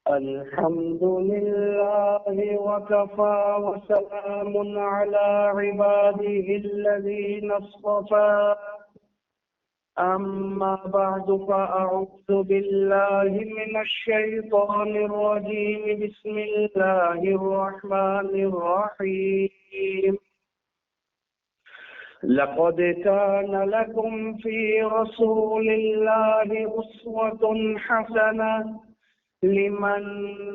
الحمد لله وكفى وسلام على عباده الذين اصطفى أما بعد فأعوذ بالله من الشيطان الرجيم بسم الله الرحمن الرحيم لقد كان لكم في رسول الله أسوة حسنة لمن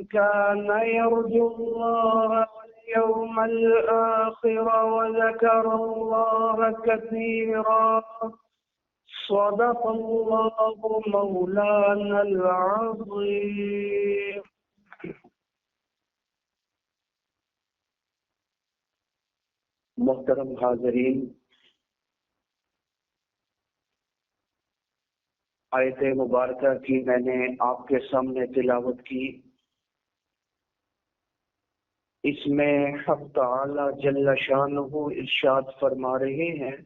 كان يرجو الله واليوم الآخر وذكر الله كثيرا صدق الله مولانا العظيم. محترم حاضرین، آیت مبارکہ کی میں نے آپ کے سامنے تلاوت کی. اس میں حق تعالی جل شانہ ارشاد فرما رہے ہیں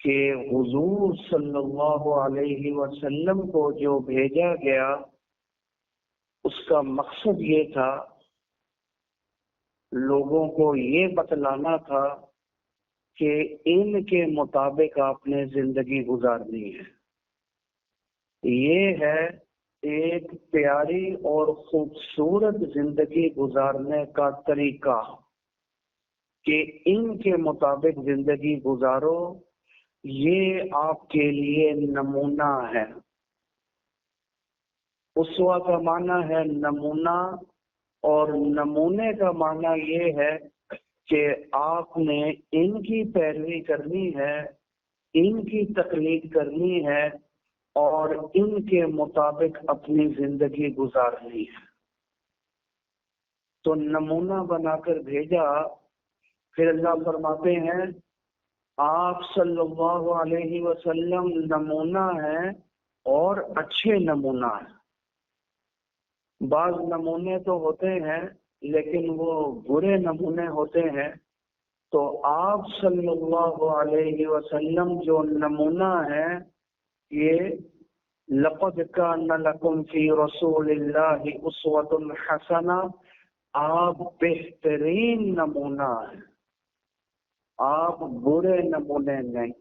کہ حضور صلی اللہ علیہ وسلم کو جو بھیجا گیا اس کا مقصد یہ تھا، لوگوں کو یہ بتلانا تھا کہ ان کے مطابق آپ نے زندگی گزارنی ہے. یہ ہے ایک پیاری اور خوبصورت زندگی گزارنے کا طریقہ کہ ان کے مطابق زندگی گزارو. یہ آپ کے لیے نمونہ ہے. اسوہ کا معنی ہے نمونہ، اور نمونے کا معنی یہ ہے کہ آپ نے ان کی پیروی کرنی ہے، ان کی تقلید کرنی ہے اور ان کے مطابق اپنی زندگی گزارنی ہے. تو نمونہ بنا کر بھیجا. پھر اللہ فرماتے ہیں آپ صلی اللہ علیہ وسلم نمونہ ہیں اور اچھے نمونہ ہیں. بعض نمونے تو ہوتے ہیں لیکن وہ برے نمونے ہوتے ہیں. تو آپ صلی اللہ علیہ وسلم جو نمونہ ہے، یہ لقد کان لکم فی رسول اللہ اسوۃ حسنہ، آپ بہترین نمونہ ہیں، آپ برے نمونے نہیں.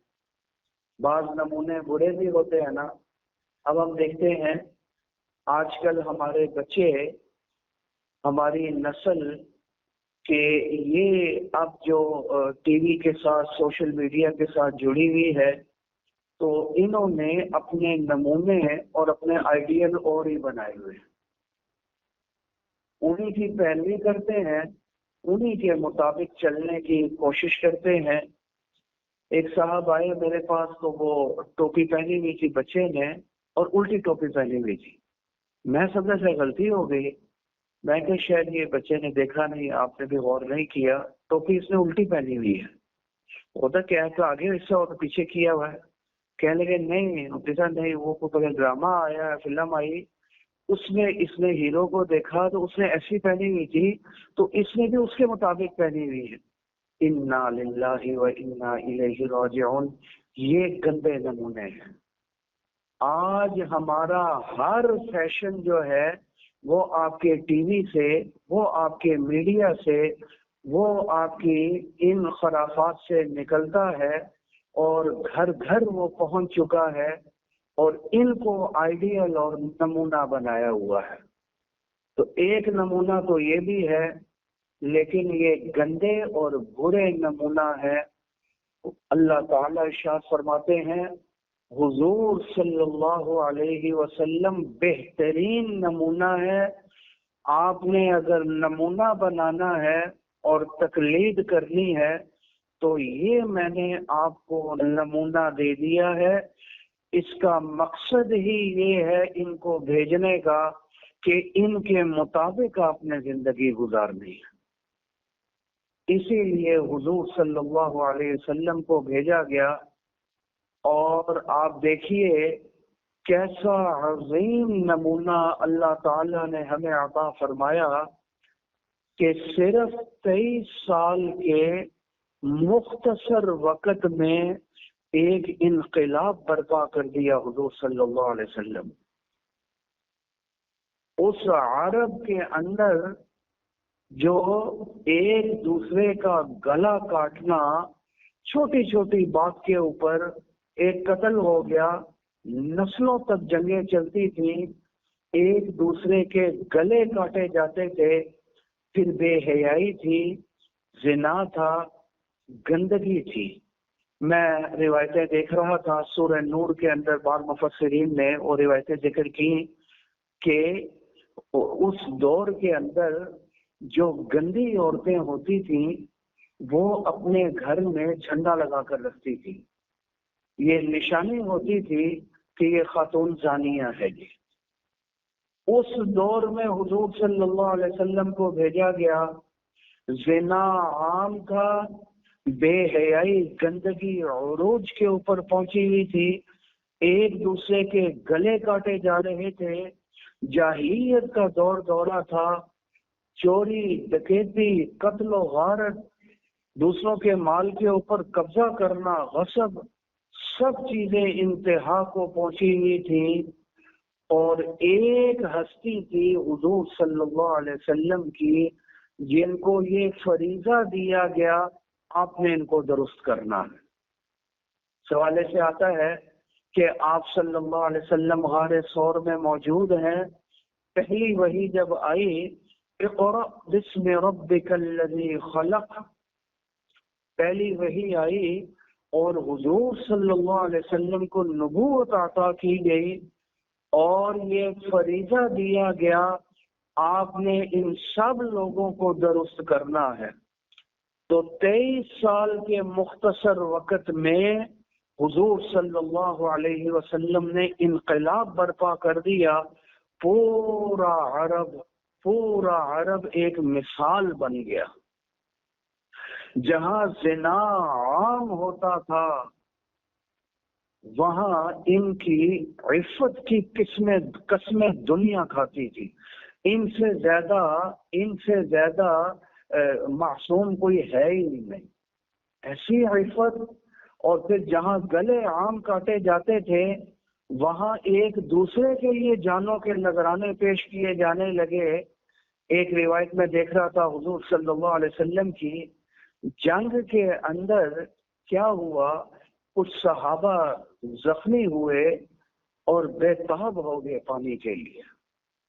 بعض نمونے برے بھی ہوتے ہیں نا. اب ہم دیکھتے ہیں آج کل ہمارے بچے، ہماری نسل کہ یہ اب جو ٹی وی کے ساتھ سوشل میڈیا کے ساتھ جڑی ہوئی ہے، تو انہوں نے اپنے نمونے اور اپنے آئیڈیل اور ہی بنائے ہوئے ہیں. انہی کی پیروی کرتے ہیں، انہی کے مطابق چلنے کی کوشش کرتے ہیں. ایک صاحب آئے میرے پاس تو وہ ٹوپی پہنی ہوئی تھی بچے نے اور الٹی ٹوپی پہنی ہوئی تھی. میں سمجھا سے غلطی ہو گئی. میں کہ شاید یہ بچے نے دیکھا نہیں، آپ نے بھی غور نہیں کیا، ٹوپی اس نے الٹی پہنی ہوئی ہے. ہوتا کیا ہے، تو آگے حصہ ہو تو پیچھے کیا ہوا ہے. کہنے لگے نہیں نہیں، وہ کوئی ڈرامہ آیا، فلم آئی، اس میں اس نے ہیرو کو دیکھا تو اس نے ایسی پہنی ہوئی تھی تو اس نے بھی اس کے مطابق پہنی ہوئی ہے. انا للہ و انا الیہ راجعون. یہ گندے نمونے ہیں. آج ہمارا ہر فیشن جو ہے وہ آپ کے ٹی وی سے، وہ آپ کے میڈیا سے، وہ آپ کی ان خرافات سے نکلتا ہے اور گھر گھر وہ پہنچ چکا ہے اور ان کو آئیڈیل اور نمونہ بنایا ہوا ہے. تو ایک نمونہ تو یہ بھی ہے، لیکن یہ گندے اور برے نمونہ ہے. اللہ تعالی ارشاد فرماتے ہیں حضور صلی اللہ علیہ وسلم بہترین نمونہ ہے. آپ نے اگر نمونہ بنانا ہے اور تقلید کرنی ہے تو یہ میں نے آپ کو نمونہ دے دیا ہے. اس کا مقصد ہی یہ ہے ان کو بھیجنے کا کہ ان کے مطابق آپ نے زندگی گزارنی ہے. اسی لیے حضور صلی اللہ علیہ وسلم کو بھیجا گیا. اور آپ دیکھیے کیسا عظیم نمونہ اللہ تعالی نے ہمیں عطا فرمایا کہ صرف 23 سال کے مختصر وقت میں ایک انقلاب برپا کر دیا حضور صلی اللہ علیہ وسلم. اس عرب کے اندر جو ایک دوسرے کا گلا کاٹنا، چھوٹی چھوٹی بات کے اوپر ایک قتل ہو گیا، نسلوں تک جنگیں چلتی تھیں، ایک دوسرے کے گلے کاٹے جاتے تھے، پھر بے حیائی تھی، زنا تھا، گندگی تھی۔ میں روایتیں دیکھ رہا تھا سورہ نور کے اندر، بعض مفسرین نے وہ روایتیں ذکر کی کہ اس دور کے اندر جو گندی عورتیں ہوتی تھیں وہ اپنے گھر میں جھنڈا لگا کر رکھتی تھی، یہ نشانی ہوتی تھی کہ یہ خاتون زانیہ ہے جی۔ اس دور میں حضور صلی اللہ علیہ وسلم کو بھیجا گیا، زنا عام تھا، بے حیائی گندگی عروج کے اوپر پہنچی ہوئی تھی، ایک دوسرے کے گلے کاٹے جا رہے تھے، جاہلیت کا دور دورہ تھا، چوری ڈکیتی قتل و غارت، دوسروں کے مال کے اوپر قبضہ کرنا، غصب، سب چیزیں انتہا کو پہنچی ہوئی تھیں، اور ایک ہستی تھی حضور صلی اللہ علیہ وسلم کی جن کو یہ فریضہ دیا گیا آپ نے ان کو درست کرنا ہے۔ سوالے سے آتا ہے کہ آپ صلی اللہ علیہ وسلم غار ثور میں موجود ہیں، پہلی وحی جب آئی اقرأ بسم ربک الذی خلق، پہلی وحی آئی اور حضور صلی اللہ علیہ وسلم کو نبوت عطا کی گئی اور یہ فریضہ دیا گیا آپ نے ان سب لوگوں کو درست کرنا ہے۔ تو 23 سال کے مختصر وقت میں حضور صلی اللہ علیہ وسلم نے انقلاب برپا کر دیا، پورا عرب ایک مثال بن گیا۔ جہاں زنا عام ہوتا تھا وہاں ان کی عفت کی قسمیں دنیا کھاتی تھی، ان سے زیادہ معصوم کوئی ہے ہی نہیں، ایسی عفت۔ اور پھر جہاں گلے عام کاٹے جاتے تھے وہاں ایک دوسرے کے لیے جانوں کے نذرانے پیش کیے جانے لگے۔ ایک روایت میں دیکھ رہا تھا حضور صلی اللہ علیہ وسلم کی، جنگ کے اندر کیا ہوا، کچھ صحابہ زخمی ہوئے اور بے تاب ہو گئے پانی کے لیے،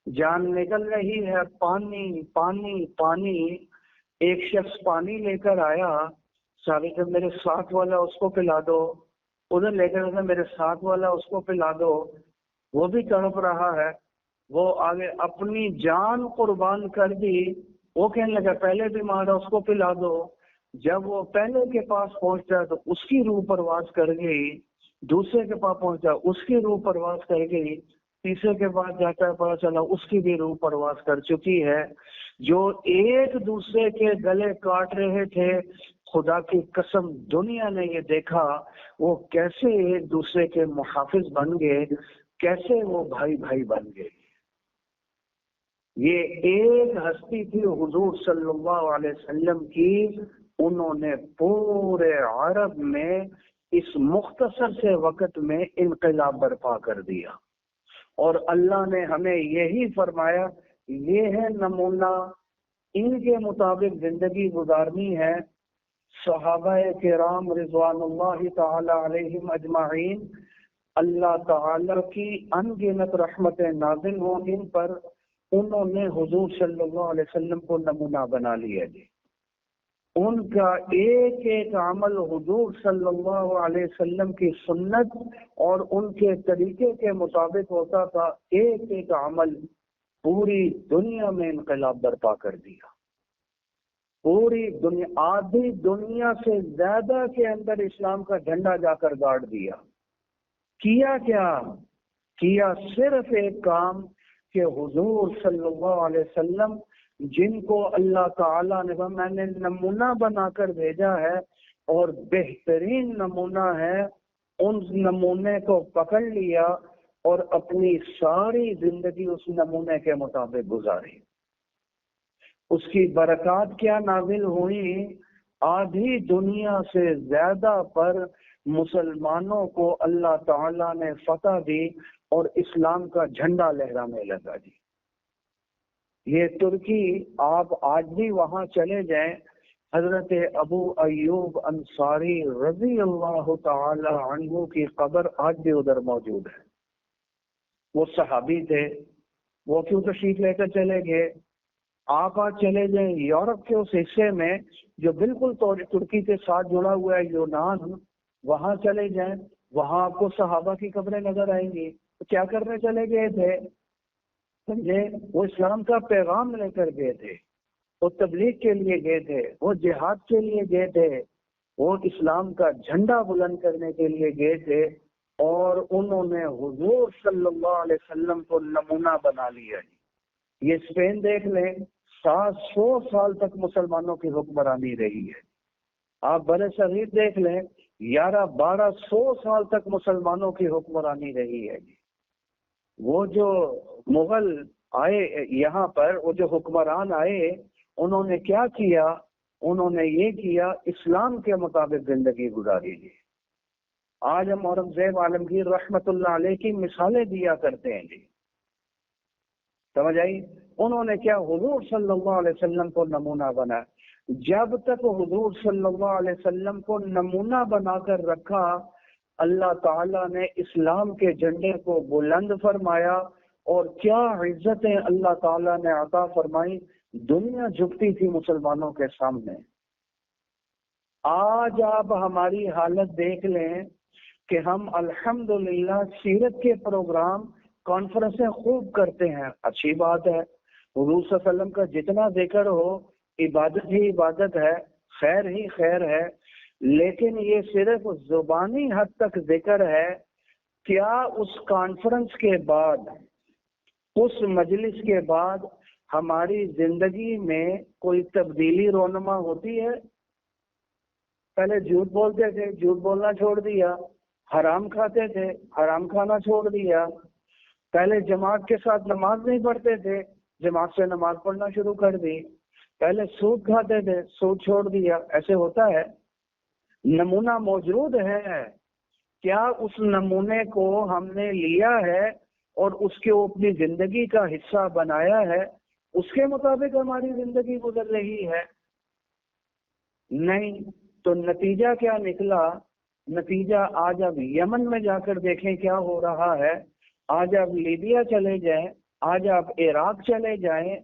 جان نکل رہی ہے، پانی پانی پانی۔ ایک شخص پانی لے کر آیا، صحابی کہ میرے ساتھ والا اس کو پلا دو، ادھر لے کر میرے ساتھ والا اس کو پلا دو، وہ بھی تڑپ رہا ہے، وہ آگے اپنی جان قربان کر دی، وہ کہنے لگا پہلے بیمار ہے اس کو پلا دو۔ جب وہ پہلے کے پاس پہنچتا ہے تو اس کی روح پرواز کر گئی، دوسرے کے پاس پہنچا اس کی روح پرواز کر گئی، تیسرے کے پاس جاتا ہے پتا چلا اس کی بھی روح پرواز کر چکی ہے۔ جو ایک دوسرے کے گلے کاٹ رہے تھے، خدا کی قسم دنیا نے یہ دیکھا وہ کیسے ایک دوسرے کے محافظ بن گئے، کیسے وہ بھائی بھائی بن گئے۔ یہ ایک ہستی تھی حضور صلی اللہ علیہ وسلم کی، انہوں نے پورے عرب میں اس مختصر سے وقت میں انقلاب برپا کر دیا، اور اللہ نے ہمیں یہی فرمایا یہ ہے نمونہ، ان کے مطابق زندگی گزارنی ہے۔ صحابہ کرام رضوان اللہ تعالی علیہم اجمعین، اللہ تعالی کی ان گنت رحمتیں نازل ہوں ان پر، انہوں نے حضور صلی اللہ علیہ وسلم کو نمونہ بنا لیا جی۔ ان کا ایک ایک عمل حضور صلی اللہ علیہ وسلم کی سنت اور ان کے طریقے کے مطابق ہوتا تھا، ایک ایک عمل پوری دنیا میں انقلاب برپا کر دیا، پوری دنیا، آدھی دنیا سے زیادہ کے اندر اسلام کا جھنڈا جا کر گاڑ دیا۔ کیا کیا؟ کیا صرف ایک کام کہ حضور صلی اللہ علیہ وسلم جن کو اللہ تعالیٰ نے میں نے نمونہ بنا کر بھیجا ہے اور بہترین نمونہ ہے، ان نمونے کو پکڑ لیا اور اپنی ساری زندگی اس نمونے کے مطابق گزاری۔ اس کی برکات کیا نازل ہوئی، آدھی دنیا سے زیادہ پر مسلمانوں کو اللہ تعالیٰ نے فتح دی اور اسلام کا جھنڈا لہرانے لگا جی۔ یہ ترکی آپ آج بھی وہاں چلے جائیں، حضرت ابو ایوب انصاری رضی اللہ تعالی عنہ کی قبر آج بھی ادھر موجود ہے۔ وہ صحابی تھے، وہ کیوں تشریف لے کر چلے گئے؟ آپ آج چلے جائیں یورپ کے اس حصے میں جو بالکل ترکی کے ساتھ جڑا ہوا ہے، یونان، وہاں چلے جائیں، وہاں آپ کو صحابہ کی قبریں نظر آئیں گی۔ تو کیا کرنے چلے گئے تھے؟ سمجھے؟ وہ اسلام کا پیغام لے کر گئے تھے، وہ تبلیغ کے لیے گئے تھے، وہ جہاد کے لیے گئے تھے، وہ اسلام کا جھنڈا بلند کرنے کے لیے گئے تھے، اور انہوں نے حضور صلی اللہ علیہ وسلم کو نمونہ بنا لیا۔ یہ اسپین دیکھ لیں، 700 سال تک مسلمانوں کی حکمرانی رہی ہے۔ آپ بر صغیر دیکھ لیں، 1200 سال تک مسلمانوں کی حکمرانی رہی ہے۔ وہ جو مغل آئے یہاں پر، وہ جو حکمران آئے، انہوں نے کیا کیا؟ انہوں نے یہ کیا، اسلام کے مطابق زندگی گزاری جی۔ آج ہم اورنگزیب عالمگیر رحمت اللہ علیہ کی مثالیں دیا کرتے ہیں جی، سمجھ آئی؟ انہوں نے کیا؟ حضور صلی اللہ علیہ وسلم کو نمونہ بنا۔ جب تک حضور صلی اللہ علیہ وسلم کو نمونہ بنا کر رکھا، اللہ تعالیٰ نے اسلام کے جھنڈے کو بلند فرمایا، اور کیا عزتیں اللہ تعالیٰ نے عطا فرمائی، دنیا جھکتی تھی مسلمانوں کے سامنے۔ آج آپ ہماری حالت دیکھ لیں کہ ہم الحمدللہ سیرت کے پروگرام، کانفرنسیں خوب کرتے ہیں، اچھی بات ہے، حضور صلی اللہ علیہ وسلم کا جتنا ذکر ہو عبادت ہی عبادت ہے، خیر ہی خیر ہے، لیکن یہ صرف زبانی حد تک ذکر ہے۔ کیا اس کانفرنس کے بعد، اس مجلس کے بعد ہماری زندگی میں کوئی تبدیلی رونما ہوتی ہے؟ پہلے جھوٹ بولتے تھے، جھوٹ بولنا چھوڑ دیا، حرام کھاتے تھے، حرام کھانا چھوڑ دیا، پہلے جماعت کے ساتھ نماز نہیں پڑھتے تھے، جماعت سے نماز پڑھنا شروع کر دی، پہلے سود کھاتے تھے، سود چھوڑ دیا۔ ایسے ہوتا ہے؟ نمونہ موجود ہے، کیا اس نمونے کو ہم نے لیا ہے اور اس کے اپنی زندگی کا حصہ بنایا ہے؟ اس کے مطابق ہماری زندگی گزر رہی ہے؟ نہیں۔ تو نتیجہ کیا نکلا؟ نتیجہ آج اب یمن میں جا کر دیکھیں کیا ہو رہا ہے، آج آپ لیبیا چلے جائیں، آج آپ عراق چلے جائیں،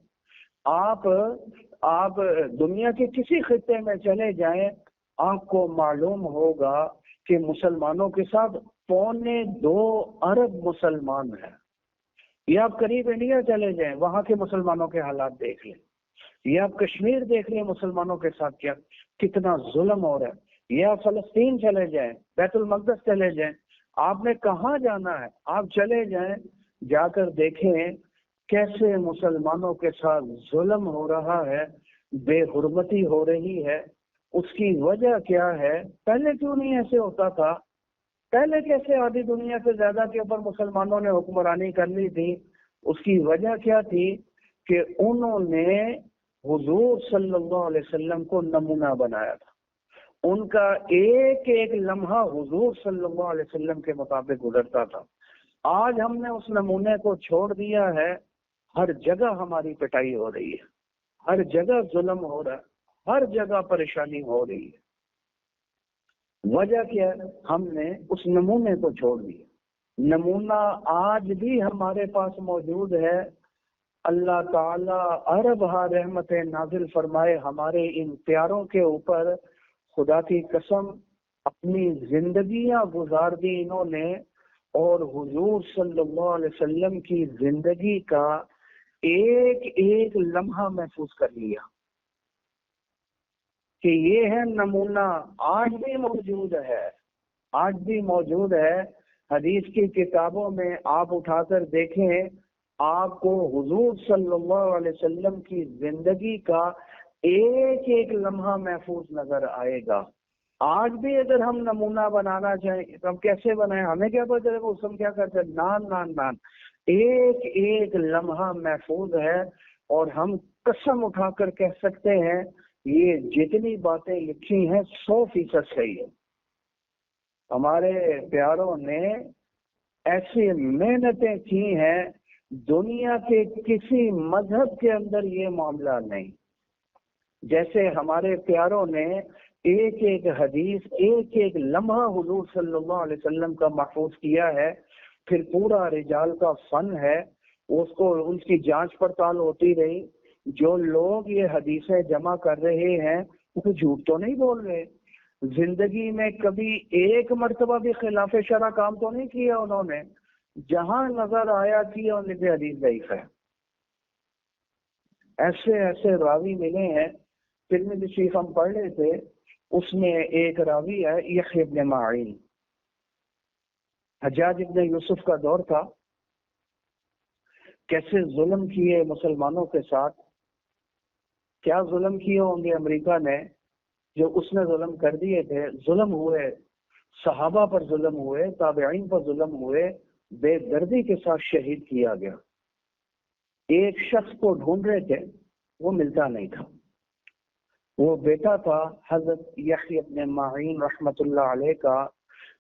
آپ دنیا کے کسی خطے میں چلے جائیں، آپ کو معلوم ہوگا کہ مسلمانوں کے ساتھ 2.25 ارب مسلمان ہیں۔ یا آپ قریب انڈیا چلے جائیں، وہاں کے مسلمانوں کے حالات دیکھ لیں، یا آپ کشمیر دیکھ لیں مسلمانوں کے ساتھ کتنا ظلم ہو رہا ہے، یا فلسطین چلے جائیں، بیت المقدس چلے جائیں، آپ نے کہاں جانا ہے آپ چلے جائیں، جا کر دیکھیں کیسے مسلمانوں کے ساتھ ظلم ہو رہا ہے، بے حرمتی ہو رہی ہے۔ اس کی وجہ کیا ہے؟ پہلے کیوں نہیں ایسے ہوتا تھا؟ پہلے کیسے آدھی دنیا سے زیادہ کے اوپر مسلمانوں نے حکمرانی کر لی تھی؟ اس کی وجہ کیا تھی؟ کہ انہوں نے حضور صلی اللہ علیہ وسلم کو نمونہ بنایا تھا، ان کا ایک ایک لمحہ حضور صلی اللہ علیہ وسلم کے مطابق گزرتا تھا۔ آج ہم نے اس نمونے کو چھوڑ دیا ہے، ہر جگہ ہماری پٹائی ہو رہی ہے، ہر جگہ ظلم ہو رہا ہے، ہر جگہ پریشانی ہو رہی ہے۔ وجہ کیا ہے؟ ہم نے اس نمونے کو چھوڑ دیا۔ نمونہ آج بھی ہمارے پاس موجود ہے۔ اللہ تعالیٰ ارب ہا رحمت نازل فرمائے ہمارے ان پیاروں کے اوپر۔ خدا کی قسم اپنی زندگیاں گزار دی انہوں نے، اور حضور صلی اللہ علیہ وسلم کی زندگی کا ایک ایک لمحہ محفوظ کر لیا کہ یہ ہے نمونہ۔ آج بھی موجود ہے، آج بھی موجود ہے۔ حدیث کی کتابوں میں آپ اٹھا کر دیکھیں، آپ کو حضور صلی اللہ علیہ وسلم کی زندگی کا ایک ایک لمحہ محفوظ نظر آئے گا۔ آج بھی اگر ہم نمونہ بنانا چاہیں تو ہم کیسے بنائیں؟ ہمیں کیا پتہ چلے اس ہم کیا کرتے ہیں؟ نان ایک ایک لمحہ محفوظ ہے، اور ہم قسم اٹھا کر کہہ سکتے ہیں یہ جتنی باتیں لکھی ہیں 100% صحیح ہے۔ ہمارے پیاروں نے ایسی محنتیں کی ہیں دنیا کے کسی مذہب کے اندر یہ معاملہ نہیں. جیسے ہمارے پیاروں نے ایک ایک حدیث، ایک ایک لمحہ حضور صلی اللہ علیہ وسلم کا محفوظ کیا ہے، پھر پورا رجال کا فن ہے، اس کو ان کی جانچ پڑتال ہوتی رہی. جو لوگ یہ حدیثیں جمع کر رہے ہیں وہ جھوٹ تو نہیں بول رہے، زندگی میں کبھی ایک مرتبہ بھی خلاف شرع کام تو نہیں کیا انہوں نے، جہاں نظر آیا کیا ان کی حدیث ضعیف ہے. ایسے ایسے راوی ملے ہیں. ترمذی شریف ہم پڑھ رہے تھے، اس میں ایک راوی ہے یحییٰ ابن معین. حجاج ابن یوسف کا دور تھا، کیسے ظلم کیے مسلمانوں کے ساتھ، کیا ظلم کیے ہوں گے امریکہ نے جو اس نے ظلم کر دیے تھے. ظلم ہوئے، صحابہ پر ظلم ہوئے، تابعین پر ظلم ہوئے، بے دردی کے ساتھ شہید کیا گیا. ایک شخص کو ڈھونڈ رہے تھے، وہ ملتا نہیں تھا. وہ بیٹا تھا حضرت یحییٰ ابن معین رحمۃ اللہ علیہ کا.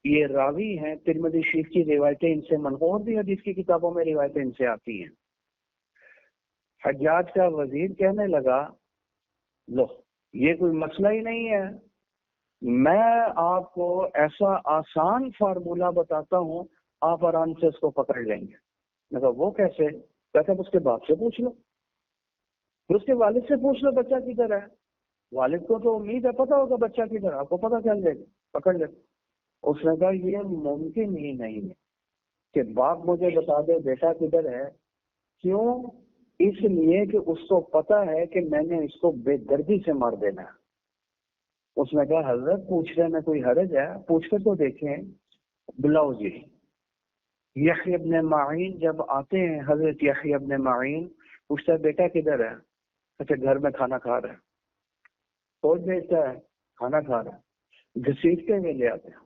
یہ راوی ہیں، ترمذی شریف کی روایتیں ان سے منقول، بھی حدیث کی کتابوں میں روایتیں ان سے آتی ہیں. حجاج کا وزیر کہنے لگا، لو یہ کوئی مسئلہ ہی نہیں ہے، میں آپ کو ایسا آسان فارمولہ بتاتا ہوں، آپ آرام سے اس کو پکڑ لیں گے. میں کہا وہ کیسے؟ کہتے اس کے باپ سے پوچھ لو، پھر اس کے والد سے پوچھ لو بچہ کدھر ہے. والد کو تو امید ہے پتا ہوگا بچہ کدھر، آپ کو پتا چل جائے گا، پکڑ لے. اس نے کہا یہ ممکن ہی نہیں ہے کہ باپ مجھے بتا دے بیٹا کدھر ہے. کیوں؟ اس لیے کہ اس کو پتا ہے کہ میں نے اس کو بے دردی سے مار دینا. اس نے کہا حضرت پوچھنے میں کوئی حرج ہے، پوچھ کر تو دیکھیں. بلاؤ جی. یحییٰ ابن معین جب آتے ہیں، حضرت یحییٰ ابن معین پوچھتا ہے بیٹا کدھر ہے؟ اچھا گھر میں کھانا کھا رہا ہے. فوج بھیجتا ہے، کھانا کھا رہا ہے. گھسیٹتے ہوئے لے آتے ہیں.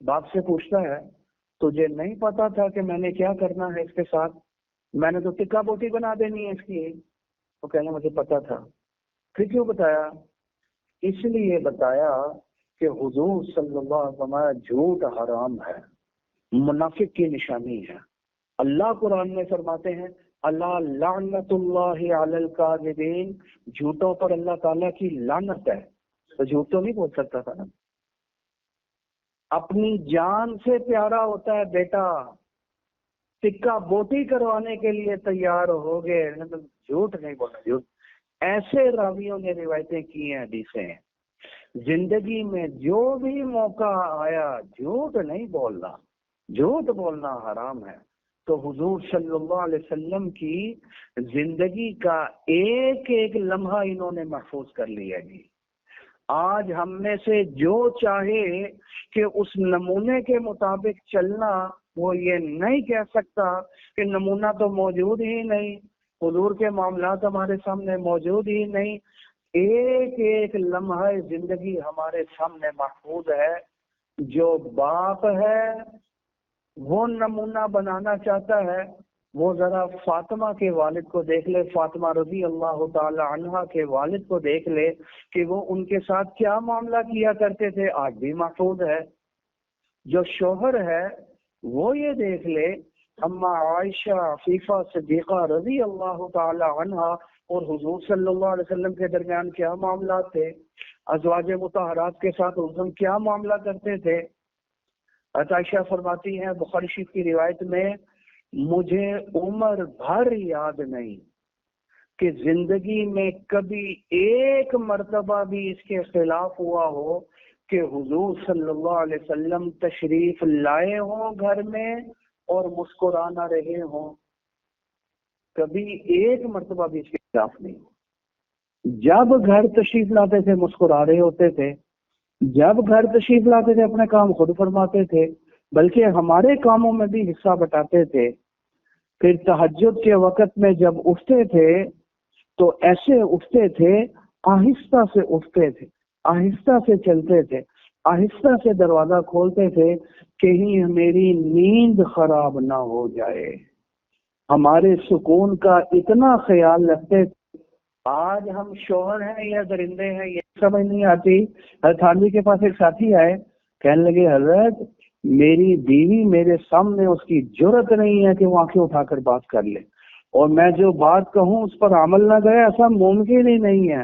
باپ سے پوچھتا ہے تجھے نہیں پتا تھا کہ میں نے کیا کرنا ہے اس کے ساتھ؟ میں نے تو ٹکا بوٹی بنا دینی ہے اس کی. وہ کہنا مجھے پتا تھا. پھر کیوں بتایا؟ اس لیے بتایا کہ حضور صلی اللہ علیہ وسلم جھوٹ حرام ہے، منافق کی نشانی ہے. اللہ قرآن میں فرماتے ہیں اللہ لعنت اللہ علی الکاذبین، جھوٹوں پر اللہ تعالیٰ کی لعنت ہے. تو جھوٹ تو نہیں بول سکتا تھا نا. اپنی جان سے پیارا ہوتا ہے بیٹا، ٹکا بوٹی کروانے کے لیے تیار ہو گئے، جھوٹ نہیں بولا. جھوٹ ایسے راویوں نے روایتیں کی ہیں، حدیثیں. زندگی میں جو بھی موقع آیا جھوٹ نہیں بولنا، جھوٹ بولنا حرام ہے. تو حضور صلی اللہ علیہ وسلم کی زندگی کا ایک ایک لمحہ انہوں نے محفوظ کر لیا جی. آج ہم میں سے جو چاہے کہ اس نمونے کے مطابق چلنا، وہ یہ نہیں کہہ سکتا کہ نمونہ تو موجود ہی نہیں، حضور کے معاملات ہمارے سامنے موجود ہی نہیں. ایک ایک لمحہ زندگی ہمارے سامنے محفوظ ہے. جو باپ ہے وہ نمونہ بنانا چاہتا ہے، وہ ذرا فاطمہ کے والد کو دیکھ لے، فاطمہ رضی اللہ تعالی عنہا کے والد کو دیکھ لے کہ وہ ان کے ساتھ کیا معاملہ کیا کرتے تھے، آج بھی محفوظ ہے. جو شوہر ہے وہ یہ دیکھ لے اما عائشہ عفیفہ صدیقہ رضی اللہ تعالی عنہا اور حضور صلی اللہ علیہ وسلم کے درمیان کیا معاملات تھے، ازواج مطہرات کے ساتھ حضور کیا معاملہ کرتے تھے. عائشہ فرماتی ہیں بخاری شریف کی روایت میں، مجھے عمر بھر یاد نہیں کہ زندگی میں کبھی ایک مرتبہ بھی اس کے خلاف ہوا ہو کہ حضور صلی اللہ علیہ وسلم تشریف لائے ہوں گھر میں اور مسکرانا رہے ہوں. کبھی ایک مرتبہ بھی اس کے خلاف نہیں. جب گھر تشریف لاتے تھے مسکرا رہے ہوتے تھے، جب گھر تشریف لاتے تھے اپنے کام خود فرماتے تھے، بلکہ ہمارے کاموں میں بھی حصہ بٹاتے تھے. پھر تہجد کے وقت میں جب اٹھتے تھے تو ایسے اٹھتے تھے، آہستہ سے اٹھتے تھے، آہستہ سے چلتے تھے، آہستہ سے دروازہ کھولتے تھے، کہیں میری نیند خراب نہ ہو جائے. ہمارے سکون کا اتنا خیال رکھتے تھے. آج ہم شوہر ہیں یا درندے ہیں یہ سمجھ نہیں آتی. حضرت تھانوی کے پاس ایک ساتھی آئے، کہنے لگے حضرت میری بیوی میرے سامنے اس کی جرت نہیں ہے کہ وہ آنکھیں اٹھا کر بات کر لے، اور میں جو بات کہوں اس پر عمل نہ کرے، ایسا ممکن ہی نہیں ہے۔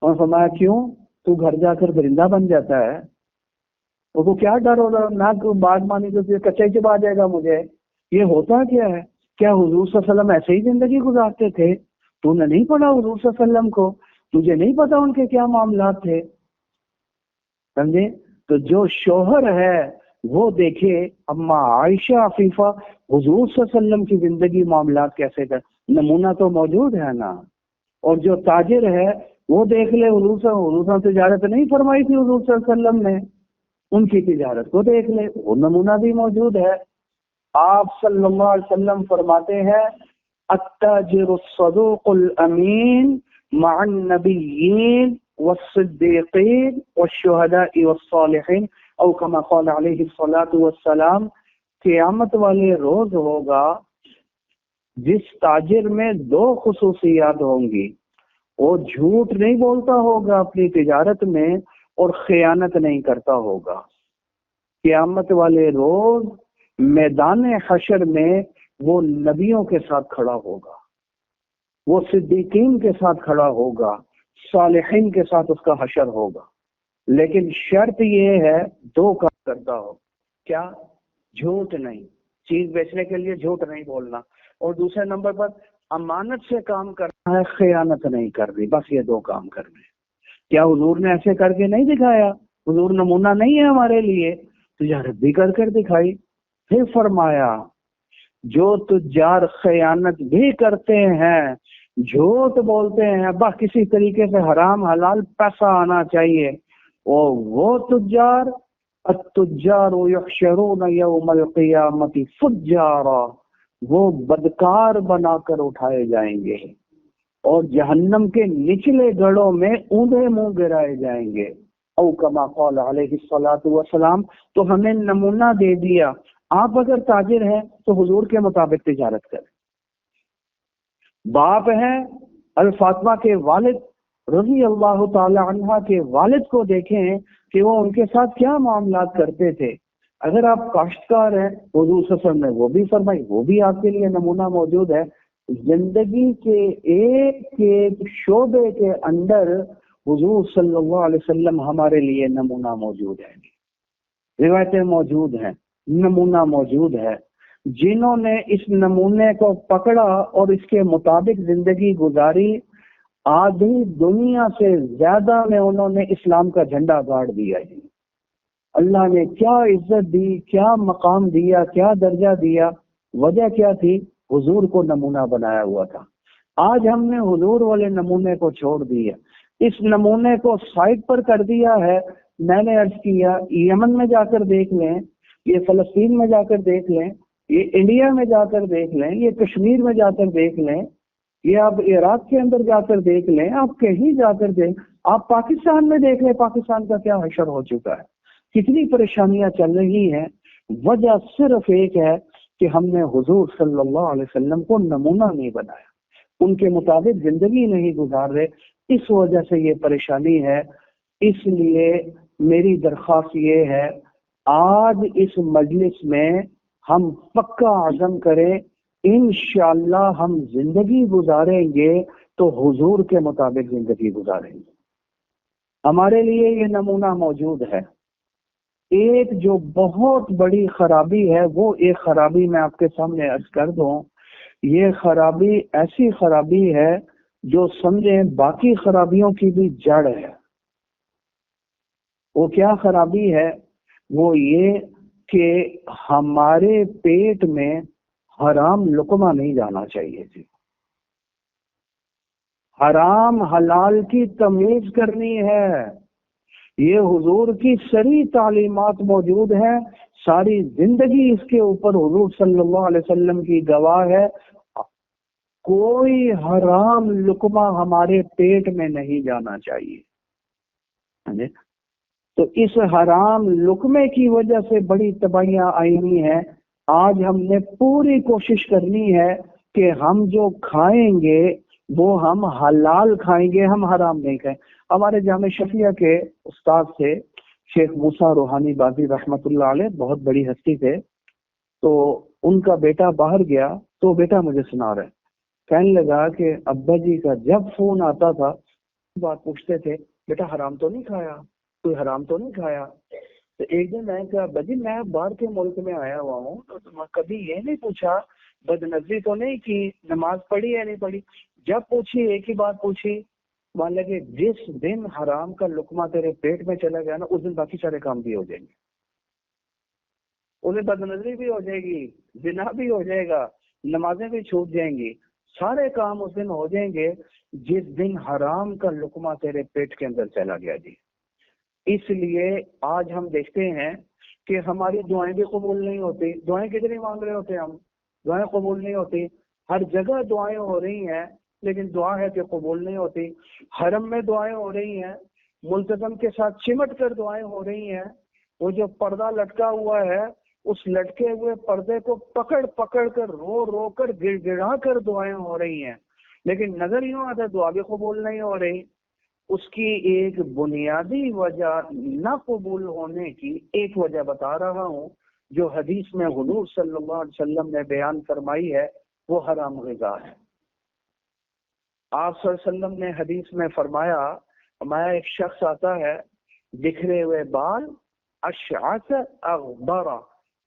اور فرمایا کیوں؟ تو گھر جا کر درندہ بن جاتا ہے، اس کو کیا ڈر ہو رہا؟ نہ کوئی بات مانی تو کچا چبا جائے گا مجھے۔ یہ ہوتا کیا ہے؟ کیا حضور صلی اللہ علیہ وسلم ایسے ہی زندگی گزارتے تھے؟ تو نے نہیں پڑھا حضور صلی اللہ علیہ وسلم کو؟ تجھے نہیں پتا ان کے کیا معاملات تھے؟ سمجھے؟ تو جو شوہر ہے وہ دیکھے اما عائشہ عفیفہ حضور صلی اللہ علیہ وسلم کی زندگی معاملات کیسے کر، نمونہ تو موجود ہے نا۔ اور جو تاجر ہے وہ دیکھ لے، حضور صلی اللہ علیہ وسلم تجارت نہیں فرمائی تھی حضور صلی اللہ علیہ وسلم نے، ان کی تجارت کو دیکھ لے، وہ نمونہ بھی موجود ہے۔ آپ صلی اللہ علیہ وسلم فرماتے ہیں التاجر الصدوق الامین مع النبیین والصدیقین والشہداء والصالحین او کما قال علیہ الصلاۃ والسلام۔ قیامت والے روز ہوگا جس تاجر میں دو خصوصیات ہوں گی، وہ جھوٹ نہیں بولتا ہوگا اپنی تجارت میں اور خیانت نہیں کرتا ہوگا۔ قیامت والے روز میدان حشر میں وہ نبیوں کے ساتھ کھڑا ہوگا، وہ صدیقین کے ساتھ کھڑا ہوگا، صالحین کے ساتھ اس کا حشر ہوگا۔ لیکن شرط یہ ہے دو کام کرتا ہو، کیا؟ جھوٹ نہیں، چیز بیچنے کے لیے جھوٹ نہیں بولنا، اور دوسرے نمبر پر امانت سے کام کرنا ہے، خیانت نہیں کرنی، بس یہ دو کام کرنے۔ کیا حضور نے ایسے کر کے نہیں دکھایا؟ حضور نمونہ نہیں ہے ہمارے لیے؟ تجارت بھی کر کر دکھائی۔ پھر فرمایا جو تجار خیانت بھی کرتے ہیں، جھوٹ بولتے ہیں، بس کسی طریقے سے حرام حلال پیسہ آنا چاہیے، اور وہ تجار التجار یحشرون یوم القیامت فجارا، وہ بدکار بنا کر اٹھائے جائیں گے اور جہنم کے نچلے گڑھوں میں اوندھے منہ گرائے جائیں گے، او کما قال علیہ الصلاۃ والسلام۔ تو ہمیں نمونہ دے دیا، آپ اگر تاجر ہیں تو حضور کے مطابق تجارت کریں۔ باپ ہیں الفاطمہ کے والد رضی اللہ تعالی عنہ کے والد کو دیکھیں کہ وہ ان کے ساتھ کیا معاملات کرتے تھے۔ اگر آپ کاشتکار ہیں، حضور صلی اللہ علیہ وسلم نے وہ بھی فرمائی، وہ بھی آپ کے لیے نمونہ موجود ہے۔ زندگی کے ایک ایک شعبے کے اندر حضور صلی اللہ علیہ وسلم ہمارے لیے نمونہ موجود ہے، روایتیں موجود ہیں، نمونہ موجود ہے۔ جنہوں نے اس نمونے کو پکڑا اور اس کے مطابق زندگی گزاری، آدھی دنیا سے زیادہ میں انہوں نے اسلام کا جھنڈا گاڑ دیا ہے۔ اللہ نے کیا عزت دی، کیا مقام دیا، کیا درجہ دیا، وجہ کیا تھی؟ حضور کو نمونہ بنایا ہوا تھا۔ آج ہم نے حضور والے نمونے کو چھوڑ دیا، اس نمونے کو سائڈ پر کر دیا ہے۔ میں نے عرض کیا یمن میں جا کر دیکھ لیں، یہ فلسطین میں جا کر دیکھ لیں، یہ انڈیا میں جا کر دیکھ لیں، یہ کشمیر میں جا کر دیکھ لیں، یہ آپ عراق کے اندر جا کر دیکھ لیں، آپ کہیں جا کر دیکھ، آپ پاکستان میں دیکھ لیں، پاکستان کا کیا حشر ہو چکا ہے، کتنی پریشانیاں چل رہی ہیں۔ وجہ صرف ایک ہے کہ ہم نے حضور صلی اللہ علیہ وسلم کو نمونہ نہیں بنایا، ان کے مطابق زندگی نہیں گزار رہے، اس وجہ سے یہ پریشانی ہے۔ اس لیے میری درخواست یہ ہے آج اس مجلس میں ہم پکا عزم کریں، انشاءاللہ ہم زندگی گزاریں گے تو حضور کے مطابق زندگی گزاریں گے۔ ہمارے لیے یہ نمونہ موجود ہے۔ ایک جو بہت بڑی خرابی ہے، وہ ایک خرابی میں آپ کے سامنے عرض کر دوں، یہ خرابی ایسی خرابی ہے جو سمجھیں باقی خرابیوں کی بھی جڑ ہے۔ وہ کیا خرابی ہے؟ وہ یہ کہ ہمارے پیٹ میں حرام لقمہ نہیں جانا چاہیے تھی، حرام حلال کی تمیز کرنی ہے۔ یہ حضور کی سری تعلیمات موجود ہیں، ساری زندگی اس کے اوپر حضور صلی اللہ علیہ وسلم کی گواہ ہے۔ کوئی حرام لقمہ ہمارے پیٹ میں نہیں جانا چاہیے۔ تو اس حرام لقمے کی وجہ سے بڑی تباہیاں آئی ہوئی ہیں۔ آج ہم نے پوری کوشش کرنی ہے کہ ہم جو کھائیں گے وہ ہم حلال کھائیں گے، ہم حرام نہیں کھائیں۔ ہمارے جامع شفیہ کے استاد تھے شیخ موسیٰ روحانی بازی رحمت اللہ علیہ بہت بڑی ہستی تھے، تو ان کا بیٹا باہر گیا تو بیٹا مجھے سنا رہا ہے، کہنے لگا کہ ابا جی کا جب فون آتا تھا بات پوچھتے تھے بیٹا حرام تو نہیں کھایا، کوئی حرام تو نہیں کھایا. تو ایک دن میں کہا ابا جی میں باہر کے ملک میں آیا ہوا ہوں تو کبھی یہ نہیں پوچھا بد نظری تو نہیں کی، نماز پڑھی یا نہیں پڑھی. جب پوچھی ایک ہی بات پوچھی، مان لگے جس دن حرام کا لقمہ تیرے پیٹ میں چلا گیا نا اس دن باقی سارے کام بھی ہو جائیں گے، اس دن بد نظری بھی ہو جائے گی، زنا بھی ہو جائے گا، نمازیں بھی چھوٹ جائیں گی، سارے کام اس دن ہو جائیں گے جس دن حرام کا لقمہ تیرے پیٹ کے اندر چلا گیا. جی اس لیے آج ہم دیکھتے ہیں کہ ہماری دعائیں بھی قبول نہیں ہوتی. دعائیں کتنی مانگ رہے ہوتے ہیں ہم، دعائیں قبول نہیں ہوتی. ہر جگہ دعائیں ہو رہی ہیں لیکن دعا ہے کہ قبول نہیں ہوتی. حرم میں دعائیں ہو رہی ہیں، ملتزم کے ساتھ چمٹ کر دعائیں ہو رہی ہیں. وہ جو پردہ لٹکا ہوا ہے اس لٹکے ہوئے پردے کو پکڑ پکڑ کر رو رو کر گڑ گڑا کر دعائیں ہو رہی ہیں، لیکن نظر یوں آتا ہے دعا بھی قبول نہیں ہو رہی. اس کی ایک بنیادی وجہ نہ قبول ہونے کی ایک وجہ بتا رہا ہوں جو حدیث میں حضور صلی اللہ علیہ وسلم نے بیان فرمائی ہے، وہ حرام غذا ہے. آپ صلی اللہ علیہ وسلم نے حدیث میں فرمایا ایک شخص آتا ہے بکھرے ہوئے بال، اشعث اغبر،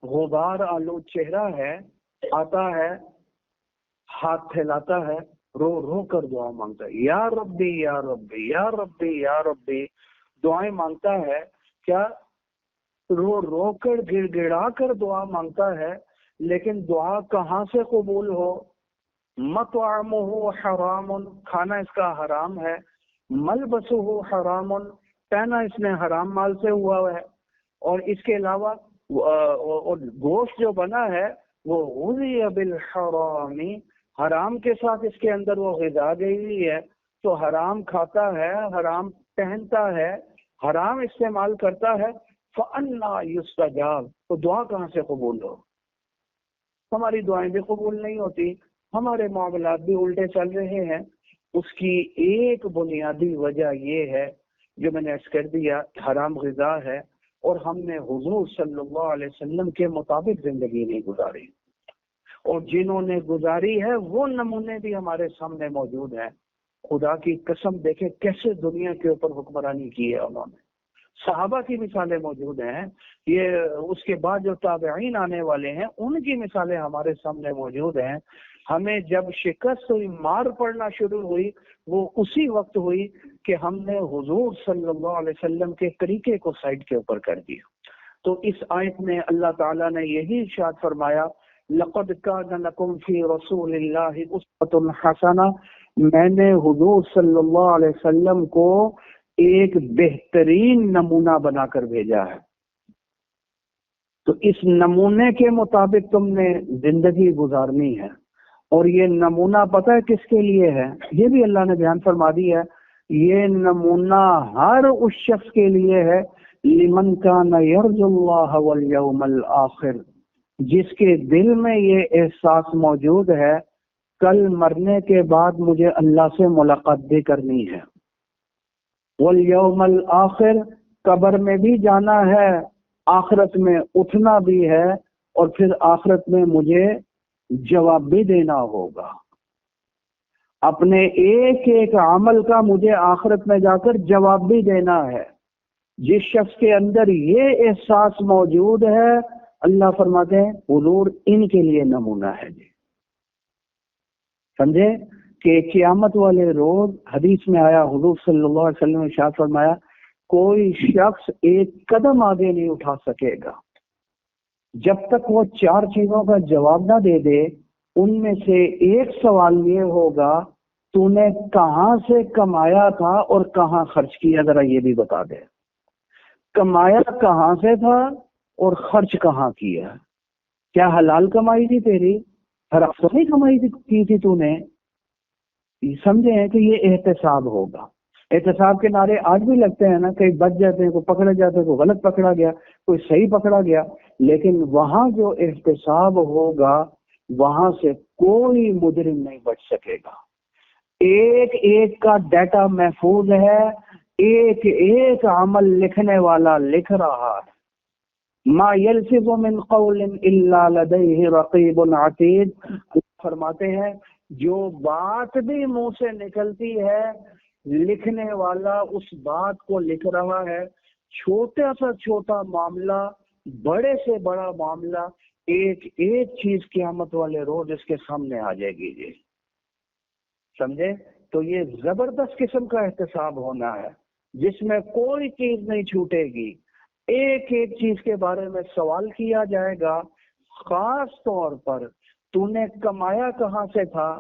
غبار آلود چہرہ ہے، آتا ہے ہاتھ پھیلاتا ہے، رو رو کر دعا مانگتا ہے، یا ربی یا ربی یا ربی یا ربی، دعائیں مانگتا ہے. کیا رو رو کر گڑ گڑا کر دعا مانگتا ہے، لیکن دعا کہاں سے قبول ہو؟ مطعمہ حرام، کھانا اس کا حرام ہے، ملبسہ حرام، پہنا اس نے حرام مال سے ہوا ہے، اور اس کے علاوہ گوشت جو بنا ہے وہ غذی بالحرام، حرام کے ساتھ اس کے اندر وہ غذا گئی ہوئی ہے، تو حرام کھاتا ہے، حرام پہنتا ہے، حرام استعمال کرتا ہے. فَأَنَّىٰ يُسْتَجَابُ، تو دعا کہاں سے قبول ہو؟ ہماری دعائیں بھی قبول نہیں ہوتی، ہمارے معاملات بھی الٹے چل رہے ہیں. اس کی ایک بنیادی وجہ یہ ہے جو میں نے عرض کر دیا، حرام غذا ہے، اور ہم نے حضور صلی اللہ علیہ وسلم کے مطابق زندگی نہیں گزاری، اور جنہوں نے گزاری ہے وہ نمونے بھی ہمارے سامنے موجود ہیں. خدا کی قسم دیکھیں کیسے دنیا کے اوپر حکمرانی کی ہے انہوں نے. صحابہ کی مثالیں موجود ہیں، یہ اس کے بعد جو تابعین آنے والے ہیں ان کی مثالیں ہمارے سامنے موجود ہیں. ہمیں جب شکست ہوئی، مار پڑنا شروع ہوئی، وہ اسی وقت ہوئی کہ ہم نے حضور صلی اللہ علیہ وسلم کے طریقے کو سائڈ کے اوپر کر دیا. تو اس آیت میں اللہ تعالیٰ نے یہی ارشاد فرمایا، لَقَدْ كَانَ لَكُمْ فِي رَسُولِ اللَّهِ أُسْوَةٌ حَسَنَةٌ، میں نے حضور صلی اللہ علیہ وسلم کو ایک بہترین نمونہ بنا کر بھیجا ہے. تو اس نمونے کے مطابق تم نے زندگی گزارنی ہے. اور یہ نمونہ پتہ ہے کس کے لیے ہے؟ یہ بھی اللہ نے بیان فرما دی ہے، یہ نمونہ ہر اس شخص کے لیے ہے، لمن کان یرجو اللہ والیوم الآخر، جس کے دل میں یہ احساس موجود ہے کل مرنے کے بعد مجھے اللہ سے ملاقات بھی کرنی ہے، والیوم الآخر، قبر میں بھی جانا ہے، آخرت میں اٹھنا بھی ہے، اور پھر آخرت میں مجھے جواب بھی دینا ہوگا. اپنے ایک ایک عمل کا مجھے آخرت میں جا کر جواب بھی دینا ہے. جس شخص کے اندر یہ احساس موجود ہے، اللہ فرماتے ہیں حضور ان کے لیے نمونہ ہے. جی سمجھے کہ قیامت والے روز حدیث میں آیا، حضور صلی اللہ علیہ وسلم نے ارشاد فرمایا کوئی شخص ایک قدم آگے نہیں اٹھا سکے گا جب تک وہ 4 چیزوں کا جواب نہ دے دے. ان میں سے ایک سوال یہ ہوگا تو نے کہاں سے کمایا تھا اور کہاں خرچ کیا، ذرا یہ بھی بتا دے. کمایا کہاں سے تھا اور خرچ کہاں کیا؟ کیا حلال کمائی تھی تیری؟ حرام تو نہیں کمائی کی تھی تو نے؟ سمجھے ہیں کہ یہ احتساب ہوگا. احتساب کے نعرے آج بھی لگتے ہیں نا، کئی بچ جاتے ہیں، کوئی پکڑے جاتے ہیں، کوئی غلط پکڑا گیا، کوئی صحیح پکڑا گیا، لیکن وہاں جو احتساب ہوگا وہاں سے کوئی مجرم نہیں بچ سکے گا. ایک ایک کا ڈیٹا محفوظ ہے، ایک ایک عمل لکھنے والا لکھ رہا ہے. ما یلفظ من قول الا لدیہ رقیب عتید. فرماتے ہیں جو بات بھی منہ سے نکلتی ہے لکھنے والا اس بات کو لکھ رہا ہے. چھوٹا سا چھوٹا معاملہ، بڑے سے بڑا معاملہ، ایک ایک چیز قیامت والے روز اس کے سامنے آ جائے گی. جی سمجھے؟ تو یہ زبردست قسم کا احتساب ہونا ہے جس میں کوئی چیز نہیں چھوٹے گی. ایک ایک چیز کے بارے میں سوال کیا جائے گا. خاص طور پر تو نے کمایا کہاں سے تھا؟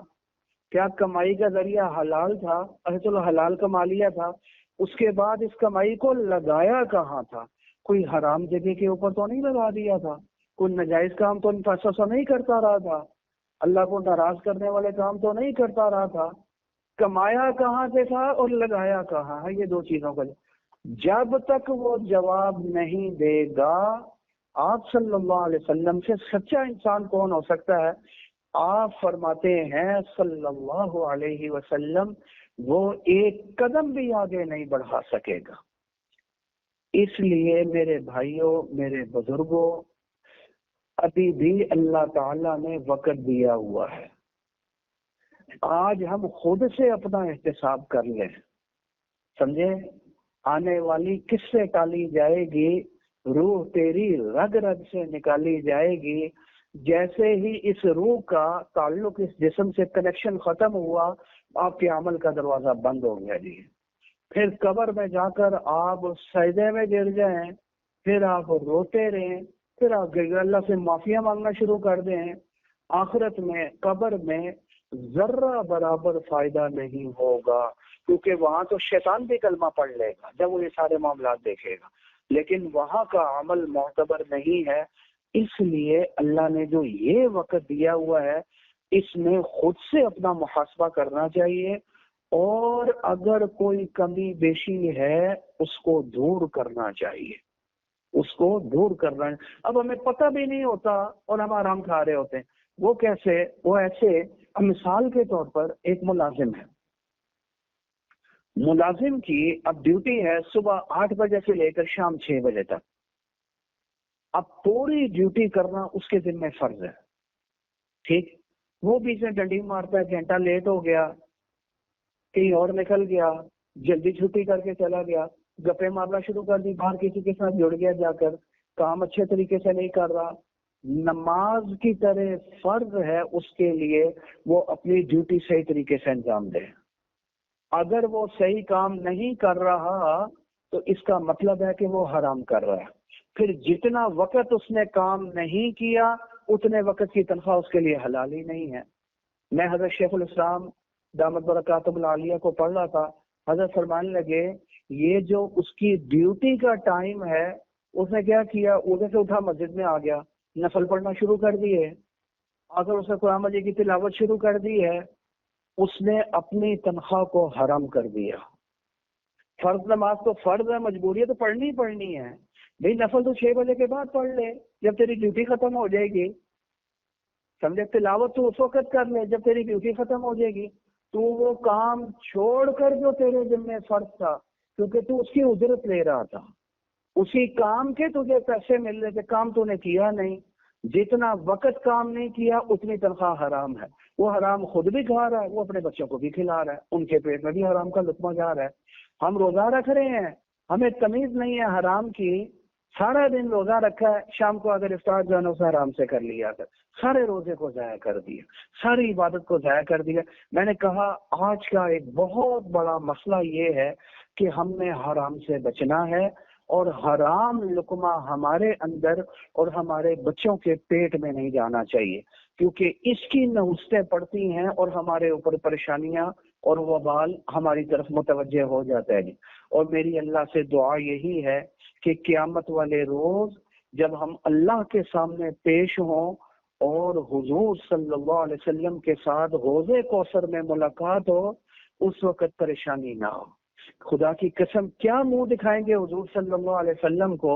کیا کمائی کا ذریعہ حلال تھا؟ اچھا چلو حلال کما لیا تھا، اس کے بعد اس کمائی کو لگایا کہاں تھا؟ کوئی حرام جگہ کے اوپر تو نہیں لگا دیا تھا؟ کوئی ناجائز کام تو پیسہ نہیں کرتا رہا تھا؟ اللہ کو ناراض کرنے والے کام تو نہیں کرتا رہا تھا؟ کمایا کہاں سے تھا اور لگایا کہاں ہے؟ یہ دو چیزوں کا جب تک وہ جواب نہیں دے گا، آپ صلی اللہ علیہ وسلم سے سچا انسان کون ہو سکتا ہے؟ آپ فرماتے ہیں صلی اللہ علیہ وسلم وہ ایک قدم بھی آگے نہیں بڑھا سکے گا. اس لیے میرے بھائیوں، میرے بزرگوں، ابھی بھی اللہ تعالیٰ نے وقت دیا ہوا ہے. آج ہم خود سے اپنا احتساب کر لیں. سمجھے؟ آنے والی کس سے ٹالی جائے گی؟ روح تیری رگ رگ سے نکالی جائے گی. جیسے ہی اس روح کا تعلق اس جسم سے کنیکشن ختم ہوا، آپ کے عمل کا دروازہ بند ہو گیا. جی پھر قبر میں جا کر آپ سجدے میں گر جائیں، پھر آپ روتے رہیں، پھر آپ اللہ سے معافیاں مانگنا شروع کر دیں. آخرت میں قبر میں ذرہ برابر فائدہ نہیں ہوگا، کیونکہ وہاں تو شیطان بھی کلمہ پڑھ لے گا جب وہ یہ سارے معاملات دیکھے گا، لیکن وہاں کا عمل معتبر نہیں ہے. اس لیے اللہ نے جو یہ وقت دیا ہوا ہے اس میں خود سے اپنا محاسبہ کرنا چاہیے، اور اگر کوئی کمی بیشی ہے اس کو دور کرنا چاہیے، اس کو دور کرنا. اب ہمیں پتہ بھی نہیں ہوتا اور ہم آرام کھا رہے ہوتے ہیں. وہ کیسے؟ وہ ایسے، اب مثال کے طور پر ایک ملازم ہے، ملازم کی اب ڈیوٹی ہے صبح 8 بجے سے لے کر شام 6 بجے تک. اب پوری ڈیوٹی کرنا اس کے ذمہ فرض ہے. ٹھیک، وہ بیچ میں ڈنڈی مارتا ہے، گھنٹہ لیٹ ہو گیا، کہیں اور نکل گیا، جلدی چھٹی کر کے چلا گیا، گپے مارنا شروع کر دی، باہر کسی کے ساتھ جڑ گیا، جا کر کام اچھے طریقے سے نہیں کر رہا. نماز کی طرح فرض ہے اس کے لیے وہ اپنی ڈیوٹی صحیح طریقے سے انجام دے. اگر وہ صحیح کام نہیں کر رہا تو اس کا مطلب ہے کہ وہ حرام کر رہا ہے. پھر جتنا وقت اس نے کام نہیں کیا اتنے وقت کی تنخواہ اس کے لیے حلال ہی نہیں ہے. میں حضرت شیخ الاسلام دامت برکاتہ العالیہ کو پڑھ رہا تھا، حضرت فرمانے لگے یہ جو اس کی ڈیوٹی کا ٹائم ہے اس نے کیا کیا، ادھر سے اٹھا مسجد میں آ گیا، نفل پڑھنا شروع کر دیے، اگر اس نے قرآن مجید کی تلاوت شروع کر دی ہے، اس نے اپنی تنخواہ کو حرام کر دیا. فرض نماز تو فرض ہے، مجبوری ہے تو پڑھنی پڑھنی ہے. بھئی نفل تو 6 بجے کے بعد پڑھ لے جب تیری ڈیوٹی ختم ہو جائے گی. سمجھے؟ تلاوت تو اس وقت کر لے جب تیری ڈیوٹی ختم ہو جائے گی. تو وہ کام چھوڑ کر جو تیرے ذمہ فرض تھا، کیونکہ تو اس کی اجرت لے رہا تھا، اسی کام کے تجھے پیسے مل رہے تھے، کام تو نے کیا نہیں. جتنا وقت کام نہیں کیا اتنی تنخواہ حرام ہے. وہ حرام خود بھی کھا رہا ہے، وہ اپنے بچوں کو بھی کھلا رہا ہے، ان کے پیٹ میں بھی حرام کا لقمہ جا رہا ہے. ہم روزہ رکھ رہے ہیں، ہمیں تمیز نہیں ہے حرام کی، سارا دن روزہ رکھا ہے، شام کو اگر افطار جو ہے نا اسے حرام سے کر لیا کر، سارے روزے کو ضائع کر دیا، ساری عبادت کو ضائع کر دیا. میں نے کہا آج کا ایک بہت بڑا مسئلہ یہ ہے کہ ہم نے حرام سے بچنا ہے، اور حرام لقمہ ہمارے اندر اور ہمارے بچوں کے پیٹ میں نہیں جانا چاہیے، کیونکہ اس کی نحوستیں پڑتی ہیں اور ہمارے اوپر پریشانیاں اور وبال ہماری طرف متوجہ ہو جاتا ہے. اور میری اللہ سے دعا یہی ہے کہ قیامت والے روز جب ہم اللہ کے سامنے پیش ہوں اور حضور صلی اللہ علیہ وسلم کے ساتھ حوض کوثر میں ملاقات ہو، اس وقت پریشانی نہ ہو. خدا کی قسم کیا منہ دکھائیں گے حضور صلی اللہ علیہ وسلم کو،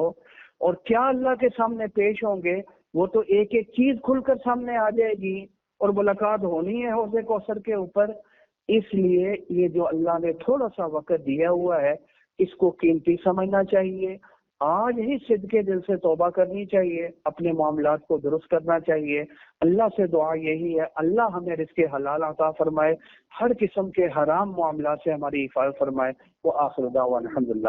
اور کیا اللہ کے سامنے پیش ہوں گے. وہ تو ایک ایک چیز کھل کر سامنے آ جائے گی اور ملاقات ہونی ہے حوض کوثر کے اوپر. اس لیے یہ جو اللہ نے تھوڑا سا وقت دیا ہوا ہے اس کو قیمتی سمجھنا چاہیے، آج ہی صدقے دل سے توبہ کرنی چاہیے، اپنے معاملات کو درست کرنا چاہیے۔ اللہ سے دعا یہی ہے، اللہ ہمیں رزق حلال عطا فرمائے، ہر قسم کے حرام معاملات سے ہماری حفاظت فرمائے۔ وآخر دعوانا الحمدللہ۔